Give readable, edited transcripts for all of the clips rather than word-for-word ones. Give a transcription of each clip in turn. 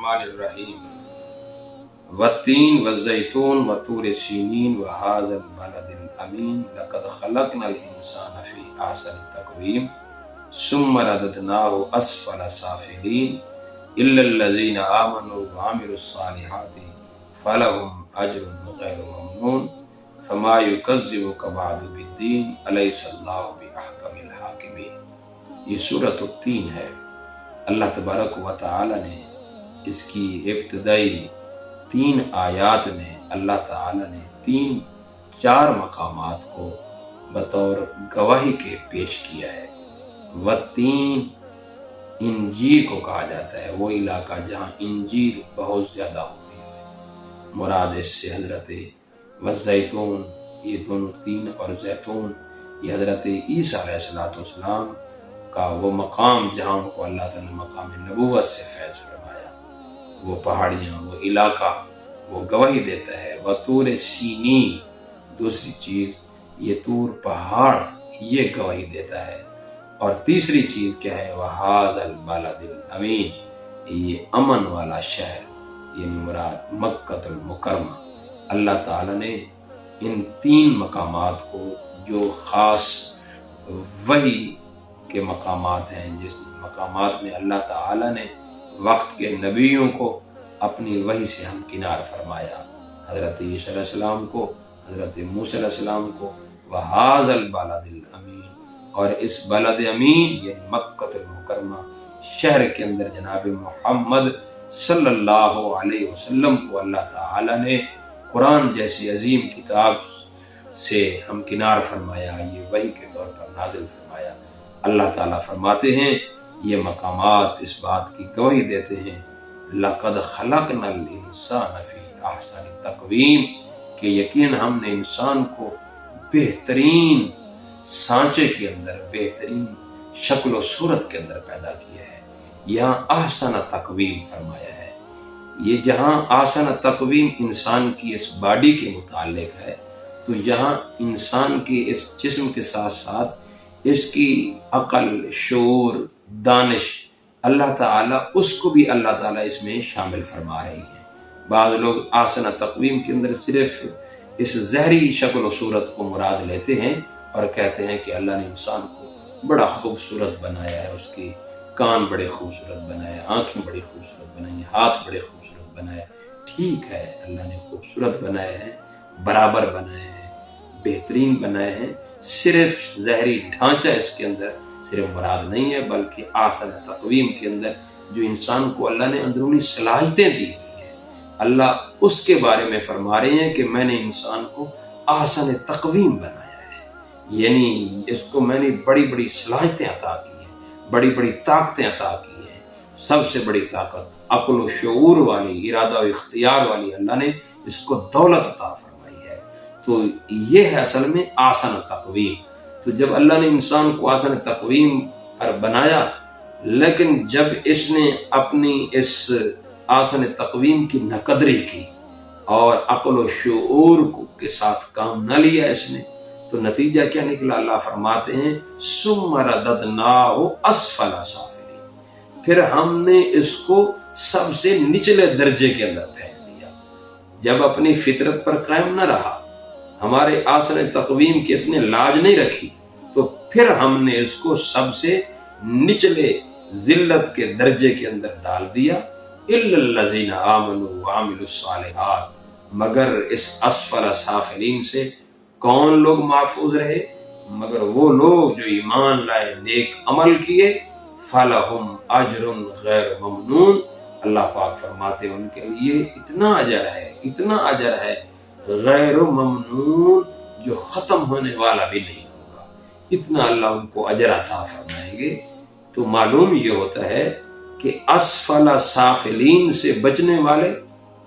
الرحمن الرحیم والتین والزیتون وطور سینین وهذا البلد الامین لقد خلقنا الانسان فی احسن تقویم ثم رددناه اسفل سافلین الا الذین آمنوا وعملوا الصالحات فلهم اجر غیر ممنون فما یکذبک بعد بالدین الیس اللہ باحکم الحاکمین۔ یہ سورۃ التین ہے۔ اللہ تبارک و تعالی نے اس کی ابتدائی 3 آیات میں اللہ تعالی نے 4 مقامات کو بطور گواہی کے پیش کیا ہے۔ والتین انجیر کو کہا جاتا ہے، وہ علاقہ جہاں انجیر بہت زیادہ ہوتی ہے، مراد اس سے حضرت والزیتون، یہ دونوں تین اور زیتون یہ حضرت عیسیٰ علیہ السلام کا وہ مقام جہاں ان کو اللہ تعالیٰ نے مقام نبوت سے فیض فرمایا، وہ پہاڑیاں، وہ علاقہ وہ گواہی دیتا ہے۔ وطور سینین، دوسری چیز یہ طور پہاڑ یہ گواہی دیتا ہے، اور تیسری چیز کیا ہے؟ وَهَذَا الْبَلَدِ الْأَمِينَ، یہ امن والا شہر، یعنی مراد مکہ المکرمہ۔ اللہ تعالیٰ نے ان 3 مقامات کو جو خاص وحی کے مقامات ہیں، جس مقامات میں اللہ تعالیٰ نے وقت کے نبیوں کو اپنی وحی سے ہمکنار فرمایا، حضرت عیسیٰ علیہ السلام کو، حضرت موسیٰ علیہ السلام کو، وَهَذَا الْبَلَدِ الْأَمِينَ، اور اس بلد امین یعنی مکہ المکرمہ شہر کے اندر جناب محمد صلی اللہ علیہ وسلم کو اللہ تعالی نے قرآن جیسی عظیم کتاب سے ہمکنار فرمایا، یہ وحی کے طور پر نازل فرمایا۔ اللہ تعالیٰ فرماتے ہیں، یہ مقامات اس بات کی گواہی دیتے ہیں لَقَدْ خَلَقْنَا الْإِنسَانَ فِي أَحْسَنِ تَقْوِيمٍ، کہ یقین ہم نے انسان کو بہترین سانچے کے اندر، بہترین شکل و صورت کے اندر پیدا کیا ہے۔ یہاں احسن تقویم فرمایا ہے۔ یہ جہاں احسن تقویم انسان کی اس باڈی کے متعلق ہے، تو یہاں انسان کے اس جسم کے ساتھ ساتھ اس کی عقل، شعور، دانش، اللہ تعالیٰ اس کو بھی اللہ تعالیٰ اس میں شامل فرما رہی ہیں۔ بعض لوگ احسن تقویم کے اندر صرف اس ظاہری شکل و صورت کو مراد لیتے ہیں اور کہتے ہیں کہ اللہ نے انسان کو بڑا خوبصورت بنایا ہے، اس کی کان بڑے خوبصورت بنائے، آنکھیں بڑی خوبصورت بنائی، ہاتھ بڑے خوبصورت بنائے۔ ٹھیک ہے، اللہ نے خوبصورت بنائے ہیں، برابر بنائے ہیں، بہترین بنائے ہیں، صرف ظاہری ڈھانچہ اس کے اندر صرف مراد نہیں ہے، بلکہ احسن تقویم کے اندر جو انسان کو اللہ نے اندرونی صلاحیتیں دی ہوئی ہیں، اللہ اس کے بارے میں فرما رہے ہیں کہ میں نے انسان کو احسن تقویم بنایا، یعنی اس کو میں نے بڑی بڑی صلاحیتیں عطا کی ہیں، بڑی بڑی طاقتیں عطا کی ہیں۔ سب سے بڑی طاقت عقل و شعور والی، ارادہ و اختیار والی اللہ نے اس کو دولت عطا فرمائی ہے۔ تو یہ ہے اصل میں احسن تقویم۔ تو جب اللہ نے انسان کو احسن تقویم پر بنایا، لیکن جب اس نے اپنی اس احسن تقویم کی ناقدری کی اور عقل و شعور کے ساتھ کام نہ لیا اس نے، تو نتیجہ کیا نکلا؟ اللہ فرماتے ہیں ثم رددناہ اسفل سافلین، پھر ہم نے اس کو سب سے نچلے درجے کے اندر پھینک دیا۔ جب اپنی فطرت پر قائم نہ رہا، ہمارے احسن تقویم کی اس نے لاج نہیں رکھی، تو پھر ہم نے اس کو سب سے نچلے ذلت کے درجے کے اندر ڈال دیا۔ الا الذین آمنوا وعملوا الصالحات، مگر اس اسفل سافلین سے کون لوگ محفوظ رہے؟ مگر وہ لوگ جو ایمان لائے، نیک عمل کیے، فَلَهُمْ أَجْرٌ غَيْرُ مَمْنُونَ، اللہ پاک فرماتے ہیں ان کے لیے اتنا اجر ہے، اتنا اجر ہے غیر ممنون، جو ختم ہونے والا بھی نہیں ہوگا، اتنا اللہ ان کو اجر عطا فرمائیں گے۔ تو معلوم یہ ہوتا ہے کہ اسفل سافلین سے بچنے والے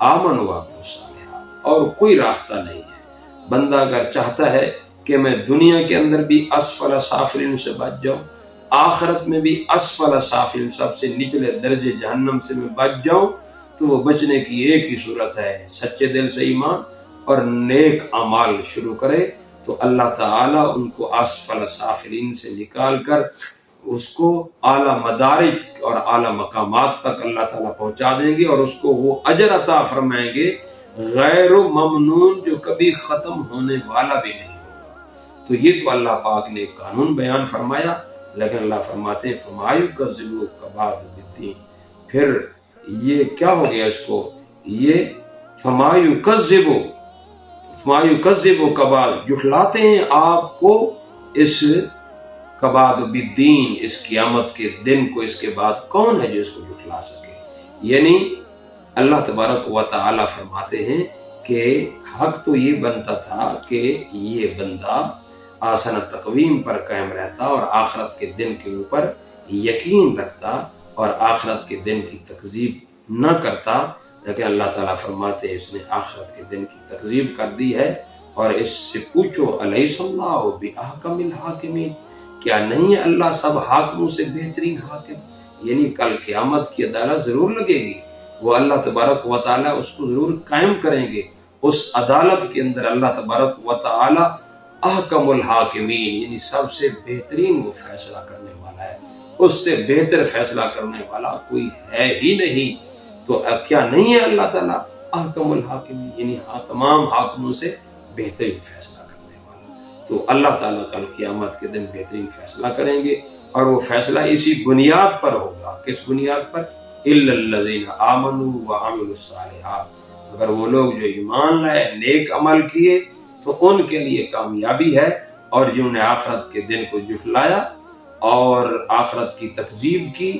آمن وعملوا الصالحات، اور کوئی راستہ نہیں ہے۔ بندہ اگر چاہتا ہے کہ میں دنیا کے اندر بھی اسفل سافلین سے بچ جاؤں، آخرت میں بھی اسفل سافلین سب سے نچلے درجے جہنم سے میں بچ جاؤں، تو وہ بچنے کی ایک ہی صورت ہے، سچے دل سے ایمان اور نیک اعمال شروع کرے، تو اللہ تعالیٰ ان کو اسفل سافلین سے نکال کر اس کو اعلیٰ مدارج اور اعلیٰ مقامات تک اللہ تعالیٰ پہنچا دیں گے، اور اس کو وہ اجر عطا فرمائیں گے غیر ممنون، جو کبھی ختم ہونے والا بھی نہیں ہوگا۔ تو یہ تو اللہ پاک نے ایک قانون بیان فرمایا، لیکن اللہ فرماتے ہیں فَمَا يُكَذِّبُكَ بَعْدُ بِالدِّينِ، پھر یہ کیا ہو گیا اس کو، یہ فَمَا يُكَذِّبُكَ بَعْدُ، جھٹلاتے ہیں آپ کو اس کبعد بالدین، اس قیامت کے دن کو، اس کے بعد کون ہے جو اس کو جھٹلا سکے؟ یعنی اللہ تبارک و تعالی فرماتے ہیں کہ حق تو یہ بنتا تھا کہ یہ بندہ آسن تقویم پر قائم رہتا اور آخرت کے دن کے اوپر یقین رکھتا اور آخرت کے دن کی تکذیب نہ کرتا، لیکن اللہ تعالیٰ فرماتے ہیں اس نے آخرت کے دن کی تکذیب کر دی ہے۔ اور اس سے پوچھو الیس اللہ بأحکم الحاکمین، کیا نہیں ہے اللہ سب حاکموں سے بہترین حاکم؟ یعنی کل قیامت کی عدالت ضرور لگے گی، وہ اللہ تبارک و تعالیٰ اس کو ضرور قائم کریں گے۔ اس عدالت کے اندر اللہ تبارک و تعالیٰ احکم الحاکمین، یعنی سب سے بہترین وہ فیصلہ کرنے والا ہے، اس سے بہتر فیصلہ کرنے والا کوئی ہے ہی نہیں۔ تو کیا نہیں ہے اللہ تعالیٰ احکم الحاکمین، یعنی تمام حاکموں سے بہترین فیصلہ کرنے والا۔ تو اللہ تعالیٰ کل قیامت کے دن بہترین فیصلہ کریں گے، اور وہ فیصلہ اسی بنیاد پر ہوگا۔ کس بنیاد پر؟ الا الذین آمنوا وعملوا الصالحات، اگر وہ لوگ جو ایمان لائے، نیک عمل کیے، تو ان کے لیے کامیابی ہے، اور جنہوں نے آخرت کے دن کو جھٹلایا اور آخرت کی تکذیب کی،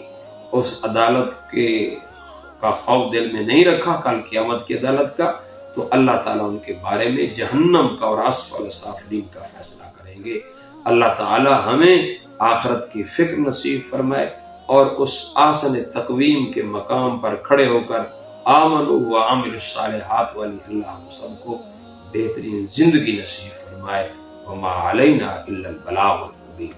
اس عدالت کا خوف دل میں نہیں رکھا، کل قیامت کی عدالت کا، تو اللہ تعالیٰ ان کے بارے میں جہنم کا اور اسفل سافلین کا فیصلہ کریں گے۔ اللہ تعالیٰ ہمیں آخرت کی فکر نصیب فرمائے، اور اس آسن تقویم کے مقام پر کھڑے ہو کر آمنوا وعملوا الصالحات والی اللہ ہم سب کو بہترین زندگی نصیب فرمائے۔ وما علینا الا البلاغ المبین۔